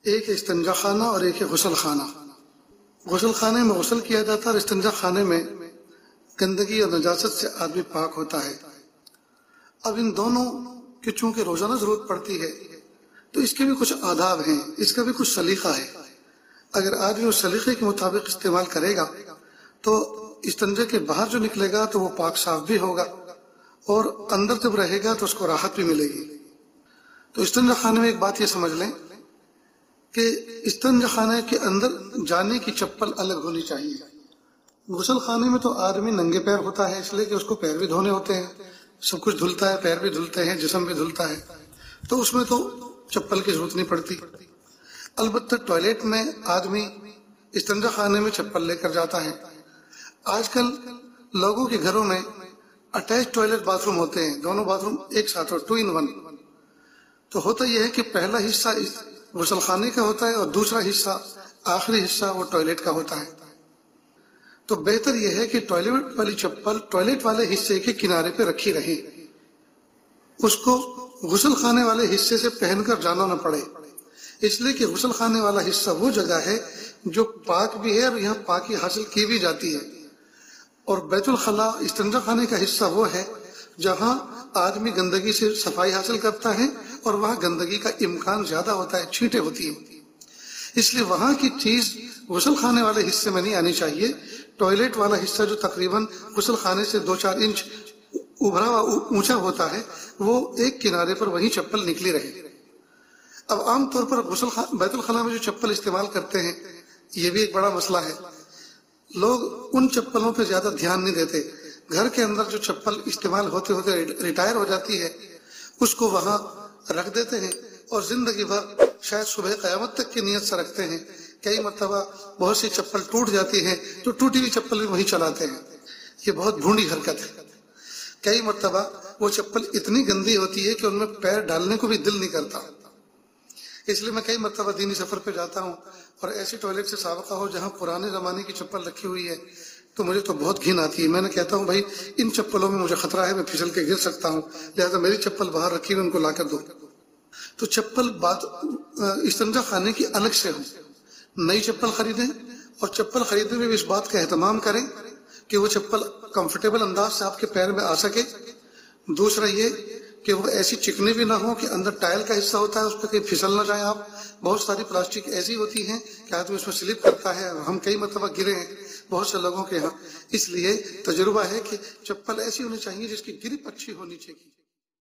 ایک ہے استنجا خانہ اور ایک ہے غسل خانہ۔ غسل خانے میں غسل کیا جاتا ہے اور استنجا خانے میں گندگی اور نجاست سے آدمی پاک ہوتا ہے۔ اب ان دونوں کی چونکہ روزانہ ضرورت پڑتی ہے تو اس کے بھی کچھ آداب ہیں، اس کا بھی کچھ سلیقہ ہے۔ اگر آدمی اس سلیقے کے مطابق استعمال کرے گا تو استنجے کے باہر جو نکلے گا تو وہ پاک صاف بھی ہوگا، اور اندر جب رہے گا تو اس کو راحت بھی ملے گی۔ تو استنجا خانے میں ایک بات یہ سمجھ لیں کہ استنجا خانے کے اندر جانے کی چپل الگ ہونی چاہیے۔ غسل خانے میں تو آدمی ننگے پیر ہوتا ہے، اس لیے کہ اس کو پیر بھی دھونے ہوتے ہیں، سب کچھ دھلتا ہے، پیر بھی دھلتے ہیں، جسم بھی دھلتا ہے، تو اس میں تو چپل کی ضرورت نہیں پڑتی۔ البتہ ٹوائلٹ میں آدمی استنجا خانے میں چپل لے کر جاتا ہے۔ آج کل لوگوں کے گھروں میں اٹیچ ٹوائلٹ باتھ روم ہوتے ہیں، دونوں باتھ روم ایک ساتھ ہو، 2 in 1۔ تو ہوتا یہ ہے کہ پہلا حصہ غسل خانے کا ہوتا ہے اور دوسرا حصہ، آخری حصہ وہ ٹوائلٹ کا ہوتا ہے۔ تو بہتر یہ ہے کہ ٹوائلٹ والی چپل ٹوائلٹ والے حصے کے کنارے پہ رکھی رہے، اس کو غسل خانے والے حصے سے پہن کر جانا نہ پڑے، اس لیے کہ غسل خانے والا حصہ وہ جگہ ہے جو پاک بھی ہے اور یہاں پاکی حاصل کی بھی جاتی ہے، اور بیت الخلاء استنجا خانے کا حصہ وہ ہے جہاں آدمی گندگی سے صفائی حاصل کرتا ہے اور وہاں گندگی کا امکان زیادہ ہوتا ہے، چھینٹیں ہوتی ہیں، اس لیے وہاں کی چیز غسل خانے والے حصے میں نہیں آنی چاہیے۔ ٹوائلٹ والا حصہ جو تقریباً غسل خانے سے 2-4 انچ ابھرا ہوا اونچا ہوتا ہے، وہ ایک کنارے پر وہی چپل نکلی رہے۔ اب عام طور پر بیت الخلاء میں جو چپل استعمال کرتے ہیں، یہ بھی ایک بڑا مسئلہ ہے، لوگ ان چپلوں پہ زیادہ دھیان نہیں دیتے۔ گھر کے اندر جو چپل استعمال ہوتے ہوتے ریٹائر ہو جاتی ہے اس کو وہاں رکھ دیتے ہیں اور زندگی بھر شاید صبح قیامت تک کی نیت سے رکھتے ہیں۔ کئی مرتبہ بہت سی چپل ٹوٹ جاتی ہے تو ٹوٹی ہوئی چپل بھی وہی چلاتے ہیں، یہ بہت بھونڈی حرکت ہے۔ کئی مرتبہ وہ چپل اتنی گندی ہوتی ہے کہ ان میں پیر ڈالنے کو بھی دل نہیں کرتا۔ اس لیے میں کئی مرتبہ دینی سفر پہ جاتا ہوں اور ایسی ٹوائلٹ سے سابقہ ہو جہاں پرانے زمانے کی چپل رکھی ہوئی ہے تو مجھے تو بہت گھن آتی ہے۔ میں نے کہتا ہوں بھائی ان چپلوں میں مجھے خطرہ ہے، میں پھسل کے گر سکتا ہوں، لہذا میری چپل باہر رکھی ہوئی ان کو لا کر دو۔ تو چپل استنجا خانے کی الگ سے ہو، نئی چپل خریدیں، اور چپل خریدنے میں بھی اس بات کا اہتمام کریں کہ وہ چپل کمفرٹیبل انداز سے آپ کے پیر میں آ سکے۔ دوسرا یہ کہ وہ ایسی چکنی بھی نہ ہو کہ اندر ٹائل کا حصہ ہوتا ہے اس پہ کہیں پھسل نہ جائیں آپ۔ بہت ساری پلاسٹک ایسی ہوتی ہیں کہ آدمی اس میں سلپ کرتا ہے، ہم کئی مرتبہ گرے ہیں بہت سے لوگوں کے ہاں۔ اس لیے تجربہ ہے کہ چپل ایسی ہونی چاہیے جس کی گرپ اچھی ہونی چاہیے۔